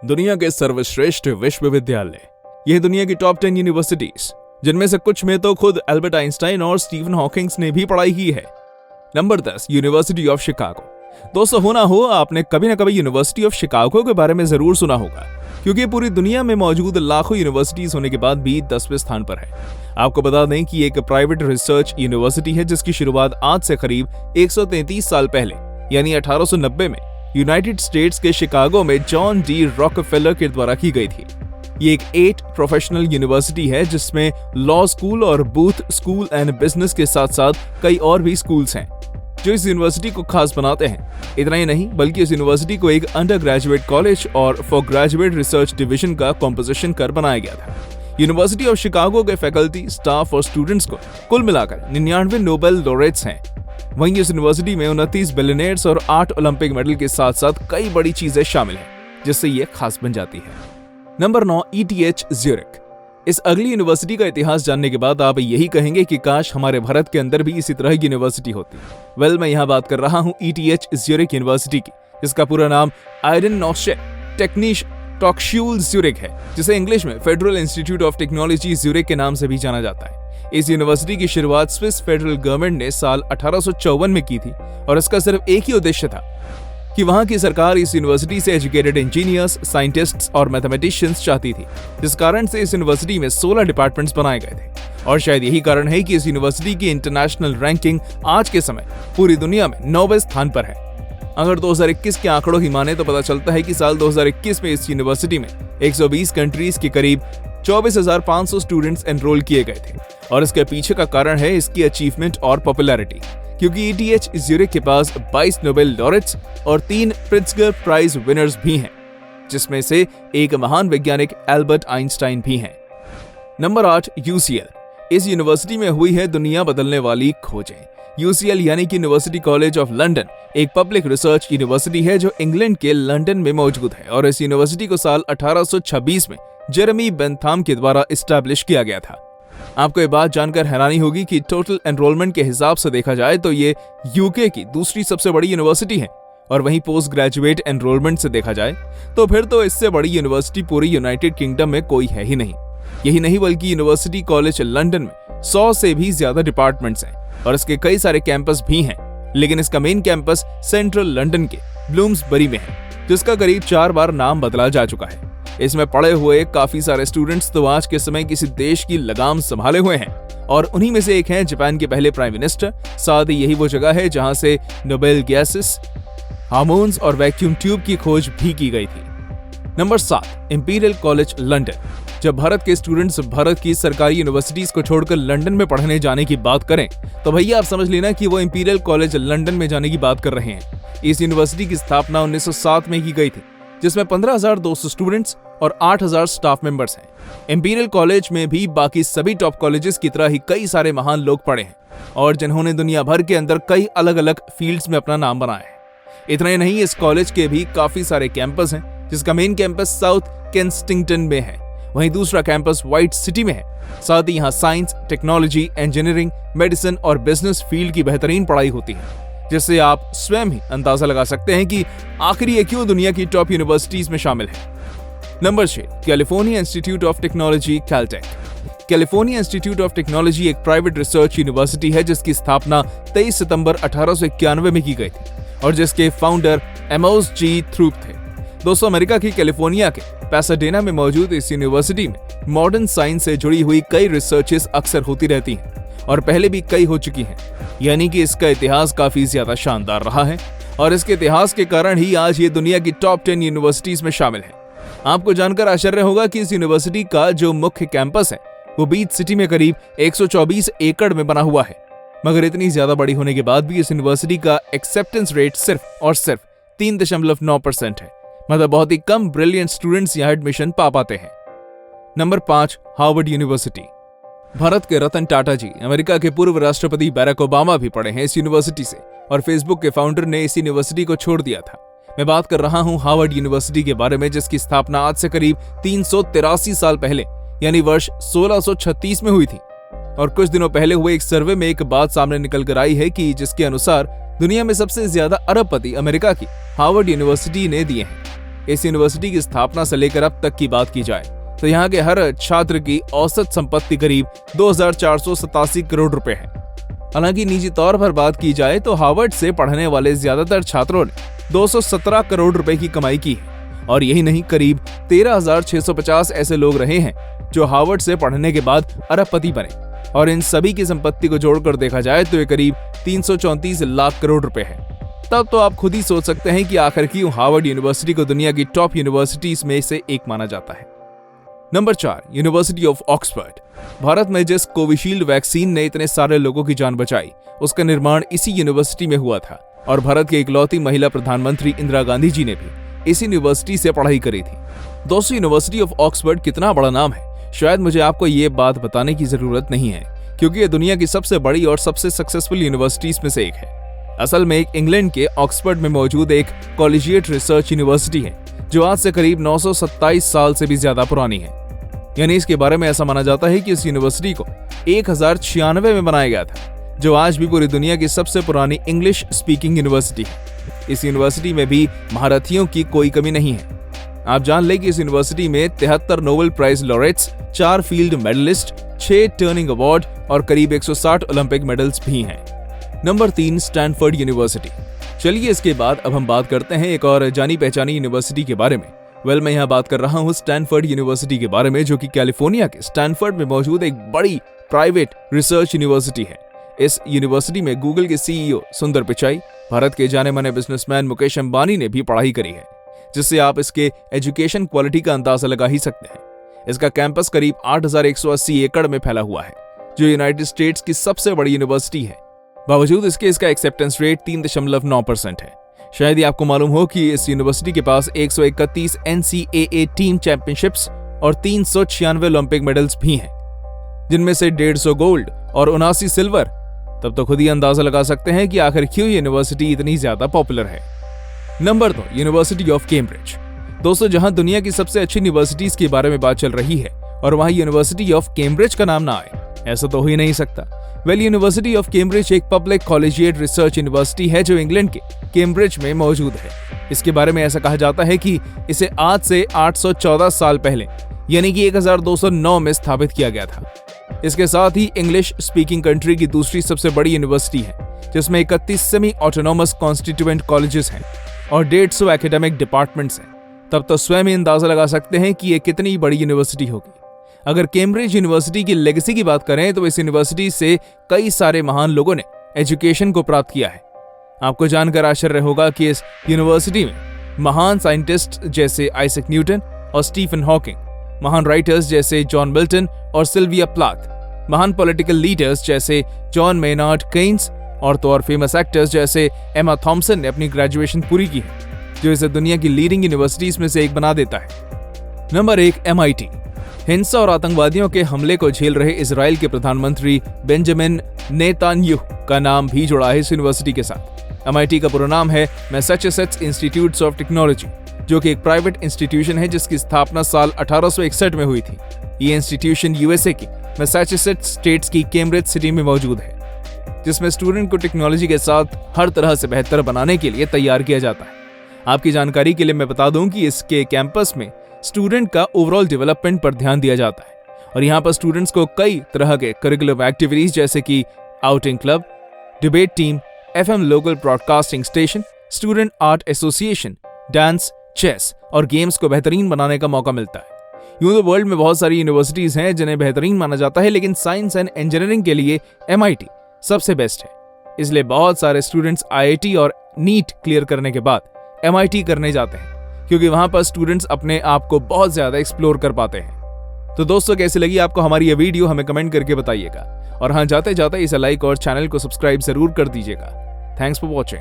दुनिया के सर्वश्रेष्ठ विश्वविद्यालय। यह दुनिया की टॉप 10 यूनिवर्सिटीज, जिनमें से कुछ में तो खुद एल्बर्ट आइंस्टाइन और स्टीफन हॉकिंग्स ने भी पढ़ाई की है। Number 10, university of Chicago. दोस्तों, हो ना हो आपने कभी ना कभी यूनिवर्सिटी ऑफ शिकागो के बारे में जरूर सुना होगा, क्योंकि पूरी दुनिया में मौजूद लाखों यूनिवर्सिटीज होने के बाद भी 10वें स्थान पर है। आपको बता दें कि एक प्राइवेट रिसर्च यूनिवर्सिटी है जिसकी शुरुआत आज से करीब 133 साल पहले यानी 1890 में यूनाइटेड स्टेट्स के शिकागो में जॉन डी रॉकफेलर के द्वारा की गई थी। ये एक 8 प्रोफेशनल यूनिवर्सिटी है जिसमें लॉ स्कूल और बूथ स्कूल एंड बिजनेस के साथ साथ कई और भी स्कूल्स हैं जो इस यूनिवर्सिटी को खास बनाते हैं। इतना ही नहीं बल्कि इस यूनिवर्सिटी को एक अंडर ग्रेजुएट कॉलेज और फॉर ग्रेजुएट रिसर्च डिवीजन का कॉम्पोजिशन कर बनाया गया था। यूनिवर्सिटी ऑफ शिकागो के फैकल्टी, स्टाफ और स्टूडेंट्स को कुल मिलाकर 99 नोबेल लॉरेट्स हैं। वहीं इस यूनिवर्सिटी में 29 बिलियनियर्स और 8 ओलंपिक मेडल के साथ साथ कई बड़ी चीजें शामिल हैं, जिससे ये खास बन जाती है। Number 9, ETH Zurich. इस अगली यूनिवर्सिटी का इतिहास जानने के बाद आप यही कहेंगे कि काश हमारे भारत के अंदर भी इसी तरह की यूनिवर्सिटी होती। मैं यहाँ बात कर रहा हूँ ETH ज्यूरिख यूनिवर्सिटी की, जिसका पूरा नाम आइडेनोस्चे टेक्निश टॉक्शूल ज्यूरिख है, जिसे इंग्लिश में federal institute of technology Zurich के नाम से भी जाना जाता है। इस यूनिवर्सिटी की शुरुआत स्विस फेडरल गवर्नमेंट ने साल 1854 में की थी और इसका सिर्फ एक ही उद्देश्य था कि वहां की सरकार इस यूनिवर्सिटी से एजुकेटेड इंजीनियर्स, साइंटिस्ट्स और मैथमेटिशियंस चाहती थी, जिस कारण से इस यूनिवर्सिटी में 16 डिपार्टमेंट्स बनाए गए थे। और शायद यही कारण है कि इस यूनिवर्सिटी की इंटरनेशनल रैंकिंग आज के समय पूरी दुनिया में 9वें स्थान पर है। अगर 2021 के आंकड़ों की माने तो पता चलता है कि साल 2021 में इस यूनिवर्सिटी में 120 कंट्रीज के करीब 24,500 स्टूडेंट्स एनरोल किए गए थे। और इसके पीछे का कारण है इसकी अचीवमेंट और पॉपुलैरिटी, क्योंकि ETH ज्यूरिख के पास 22 नोबेल लॉरेट्स और 3 प्रिट्जगर प्राइज विनर्स भी हैं, जिसमें से एक महान वैज्ञानिक एल्बर्ट आइंस्टाइन भी हैं। Number 8, UCL। इस यूनिवर्सिटी में हुई है दुनिया बदलने वाली खोजें। UCL यानी कि यूनिवर्सिटी कॉलेज ऑफ लंदन एक पब्लिक रिसर्च यूनिवर्सिटी है जो इंग्लैंड के लंदन में मौजूद है, और इस यूनिवर्सिटी को साल 1826 में जेरेमी बेंथाम के द्वारा इस्टेब्लिश किया गया था। आपको ये बात जानकर हैरानी होगी कि टोटल एनरोलमेंट के हिसाब से देखा जाए तो ये यूके की दूसरी सबसे बड़ी यूनिवर्सिटी है, और वहीं पोस्ट ग्रेजुएट एनरोलमेंट से देखा जाए तो फिर तो इससे बड़ी यूनिवर्सिटी पूरी यूनाइटेड किंगडम में कोई है ही नहीं। यही नहीं बल्कि यूनिवर्सिटी कॉलेज लंदन में 100 से भी ज्यादा डिपार्टमेंट्स हैं और इसके कई सारे कैंपस भी हैं, लेकिन इसका मेन कैंपस सेंट्रल लंदन के ब्लूम्सबरी में है, जिसका करीब 4 बार नाम बदला जा चुका है। इसमें पढ़े हुए काफी सारे स्टूडेंट्स तो आज के समय किसी देश की लगाम संभाले हुए हैं, और उन्हीं में से एक हैं जापान के पहले प्राइम मिनिस्टर। साथ ही यही वो जगह है जहां से नोबेल गैसेस, हार्मोन्स और वैक्यूम ट्यूब की खोज भी की गई थी। Number 7, imperial college London. जब भारत के स्टूडेंट्स भारत की सरकारी यूनिवर्सिटीज को छोड़कर लंदन में पढ़ने जाने की बात करें तो भैया आप समझ लेना कि वो इंपीरियल कॉलेज लंदन में जाने की बात कर रहे हैं। इस यूनिवर्सिटी की स्थापना 1907 में की गई थी, जिसमें 15,200 स्टूडेंट्स और 8,000 स्टाफ मेंबर्स हैं। इंपीरियल कॉलेज में भी बाकी सभी टॉप कॉलेजेस की तरह ही कई सारे महान लोग पढ़े हैं और जिन्होंने दुनिया भर के अंदर कई अलग अलग फील्ड्स में अपना नाम बनाया है। इतना ही नहीं, इस कॉलेज के भी काफी सारे कैंपस हैं, जिसका मेन कैंपस साउथ केंस्टिंगटन में है, वहीं दूसरा कैंपस व्हाइट सिटी में है। साथ ही यहाँ साइंस, टेक्नोलॉजी, इंजीनियरिंग, मेडिसिन और बिजनेस फील्ड की बेहतरीन पढ़ाई होती है, जिससे आप स्वयं ही अंदाजा लगा सकते हैं कि आखिर ये क्यों दुनिया की टॉप यूनिवर्सिटीज में शामिल है। Number 6, California institute of technology Caltech. California institute of technology एक प्राइवेट रिसर्च यूनिवर्सिटी है जिसकी स्थापना 23 सितंबर 1891 में की गई थी और जिसके फाउंडर एमोस जी थ्रूप थे। दोस्तों, अमेरिका की कैलिफोर्निया के पैसाडेना में मौजूद इस यूनिवर्सिटी में मॉडर्न साइंस से जुड़ी हुई कई रिसर्चेस अक्सर होती रहती हैं और पहले भी कई हो चुकी हैं, यानी कि इसका इतिहास काफी ज्यादा शानदार रहा है और इसके इतिहास के कारण ही आज ये दुनिया की टॉप 10 यूनिवर्सिटीज में शामिल है। आपको जानकर आश्चर्य होगा कि इस यूनिवर्सिटी का जो मुख्य कैंपस है वो बीच सिटी में करीब 124 एकड़ में बना हुआ है, मगर इतनी ज्यादा बड़ी होने के बाद भी इस यूनिवर्सिटी का एक्सेप्टेंस रेट सिर्फ और सिर्फ 3.9% है, मतलब बहुत ही कम ब्रिलियंट स्टूडेंट्स यहाँ एडमिशन पा पाते हैं। Number 5, Harvard university. भारत के रतन टाटा जी, अमेरिका के पूर्व राष्ट्रपति बैरक ओबामा भी पढ़े हैं इस यूनिवर्सिटी से, और फेसबुक के फाउंडर ने इस यूनिवर्सिटी को छोड़ दिया था। मैं बात कर रहा हूं हार्वर्ड यूनिवर्सिटी के बारे में, जिसकी स्थापना आज से करीब 383 साल पहले यानी वर्ष 1636 में हुई थी। और कुछ दिनों पहले हुए एक सर्वे में एक बात सामने निकल कर आई है कि जिसके अनुसार दुनिया में सबसे ज्यादा अरबपति अमेरिका की हार्वर्ड यूनिवर्सिटी ने दिए हैं। इस यूनिवर्सिटी की स्थापना से लेकर अब तक की बात की जाए तो यहाँ के हर छात्र की औसत संपत्ति करीब 2487 करोड़ रुपए है। हालांकि निजी तौर पर बात की जाए तो हार्वर्ड से पढ़ने वाले ज्यादातर छात्रों ने 217 करोड़ रुपए की कमाई की है। और यही नहीं, करीब 13,650 ऐसे लोग रहे हैं जो हार्वर्ड से पढ़ने के बाद अरबपति बने। और इन सभी की संपत्ति को जोड़कर देखा जाए तो ये करीब 334 लाख करोड़ रुपए है। तब तो आप खुद ही सोच सकते हैं कि आखिर क्यों हार्वर्ड यूनिवर्सिटी को दुनिया की टॉप यूनिवर्सिटीज में से एक माना जाता है। Number 4, university of Oxford. Bharat में जिस कोविशील्ड वैक्सीन ने इतने सारे लोगों की जान बचाई, उसका निर्माण इसी यूनिवर्सिटी में हुआ था। और भारत की इकलौती महिला प्रधानमंत्री इंदिरा गांधी जी ने भी इसी यूनिवर्सिटी से पढ़ाई करी थी। दोस्तों, यूनिवर्सिटी ऑफ ऑक्सफोर्ड कितना बड़ा नाम है, शायद मुझे आपको ये बात बताने की जरूरत नहीं है, क्योंकि ये दुनिया की सबसे बड़ी और सबसे सक्सेसफुल यूनिवर्सिटीज में से एक है। असल में एक इंग्लैंड के ऑक्सफोर्ड में मौजूद एक कॉलेजिएट रिसर्च यूनिवर्सिटी है जो आज से करीब 927 साल से भी ज्यादा पुरानी है। यानी इसके बारे में ऐसा माना जाता है कि इस यूनिवर्सिटी को 1096 में बनाया गया था, जो आज भी पूरी दुनिया की सबसे पुरानी इंग्लिश स्पीकिंग यूनिवर्सिटी है। इस यूनिवर्सिटी में भी महारथियों की कोई कमी नहीं है। आप जान लें कि इस यूनिवर्सिटी में 73 Nobel prize laureates, 4 field medalist, 6 Turing award और करीब 160 ओलंपिक मेडल्स भी हैं। Number 3, Stanford university. चलिए इसके बाद अब हम बात करते हैं एक और जानी पहचानी यूनिवर्सिटी के बारे में। मैं यहाँ बात कर रहा हूँ स्टैनफोर्ड यूनिवर्सिटी के बारे में, जो कि कैलिफोर्निया के स्टैनफोर्ड में मौजूद एक बड़ी प्राइवेट रिसर्च यूनिवर्सिटी है। इस यूनिवर्सिटी में गूगल के सीईओ सुंदर पिचाई, भारत के जाने माने बिजनेसमैन मुकेश अंबानी ने भी पढ़ाई करी है, जिससे आप इसके एजुकेशन क्वालिटी का अंदाजा लगा ही सकते हैं। इसका कैंपस करीब 8180 एकड़ में फैला हुआ है, जो यूनाइटेड स्टेट्स की सबसे बड़ी यूनिवर्सिटी है। बावजूद इसका एक्सेप्टेंस रेट 3.9% है। शायद ही आपको मालूम हो कि इस यूनिवर्सिटी के पास 131 NCAA टीम चैंपियनशिप्स और 396 ओलंपिक मेडल्स भी हैं, जिनमें से 150 गोल्ड और 79 सिल्वर। तब तो खुद ही अंदाजा लगा सकते हैं कि आखिर क्यों यूनिवर्सिटी इतनी ज्यादा पॉपुलर है। Number 2, university of Cambridge. दोस्तों, जहां दुनिया की सबसे अच्छी यूनिवर्सिटीज के बारे में बात चल रही है और वहां यूनिवर्सिटी ऑफ कैम्ब्रिज का नाम ना आए, ऐसा तो हो ही नहीं सकता। यूनिवर्सिटी ऑफ कैम्ब्रिज एक पब्लिक कॉलेजिएट रिसर्च यूनिवर्सिटी है जो इंग्लैंड के कैम्ब्रिज में मौजूद है। इसके बारे में ऐसा कहा जाता है कि इसे आज से 814 साल पहले यानी कि 1209 में स्थापित किया गया था। इसके साथ ही इंग्लिश स्पीकिंग कंट्री की दूसरी सबसे बड़ी यूनिवर्सिटी है, जिसमें 31 सेमी ऑटोनोमस कॉन्स्टिट्यूएंट कॉलेजेस हैं और 150 एकेडमिक डिपार्टमेंट्स हैं। तब तो स्वयं ही अंदाजा लगा सकते हैं कि ये कितनी बड़ी यूनिवर्सिटी होगी। अगर कैम्ब्रिज यूनिवर्सिटी की लेगेसी की बात करें तो इस यूनिवर्सिटी से कई सारे महान लोगों ने एजुकेशन को प्राप्त किया है। आपको जानकर आश्चर्य होगा कि इस यूनिवर्सिटी में महान साइंटिस्ट जैसे आइजैक न्यूटन और स्टीफन हॉकिंग, महान राइटर्स जैसे जॉन मिल्टन और सिल्विया प्लाथ, महान पॉलिटिकल लीडर्स जैसे जॉन मेनार्ड केन्स और तो और फेमस एक्टर्स जैसे एमा थॉम्पसन ने अपनी ग्रेजुएशन पूरी की है, जो इसे दुनिया की लीडिंग यूनिवर्सिटीज में से एक बना देता है। Number 1, MIT। हिंसा और आतंकवादियों के हमले को झेल रहे इजराइल के प्रधानमंत्री बेंजामिन नेतान्याहू का नाम भी जुड़ा है इस यूनिवर्सिटी के साथ। MIT का पूरा नाम है मैसाचुसेट्स इंस्टीट्यूट ऑफ टेक्नोलॉजी, जो कि एक प्राइवेट इंस्टीट्यूशन है जिसकी स्थापना साल 1861 में हुई थी। ये इंस्टीट्यूशन USA की मैसाचुसेट्स स्टेट्स की कैम्ब्रिज सिटी में मौजूद है, जिसमें स्टूडेंट को टेक्नोलॉजी के साथ हर तरह से बेहतर बनाने के लिए तैयार किया जाता है। आपकी जानकारी के लिए मैं बता दूं कि इसके कैंपस में स्टूडेंट का ओवरऑल डेवलपमेंट पर ध्यान दिया जाता है और यहाँ पर स्टूडेंट्स को कई तरह के करिकुलम एक्टिविटीज जैसे कि outing club, debate team, FM local broadcasting station, student art association, dance, chess और गेम्स को बेहतरीन बनाने का मौका मिलता है। यूं तो वर्ल्ड में बहुत सारी यूनिवर्सिटीज हैं जिन्हें बेहतरीन माना जाता है, लेकिन साइंस एंड इंजीनियरिंग के लिए MIT सबसे बेस्ट है। इसलिए बहुत सारे स्टूडेंट्स IIT और नीट क्लियर करने के बाद MIT करने जाते हैं, क्योंकि वहां पर स्टूडेंट्स अपने आप को बहुत ज्यादा एक्सप्लोर कर पाते हैं। तो दोस्तों, कैसी लगी आपको हमारी ये वीडियो, हमें कमेंट करके बताइएगा। और हाँ, जाते जाते इसे लाइक और चैनल को सब्सक्राइब जरूर कर दीजिएगा। Thanks for watching.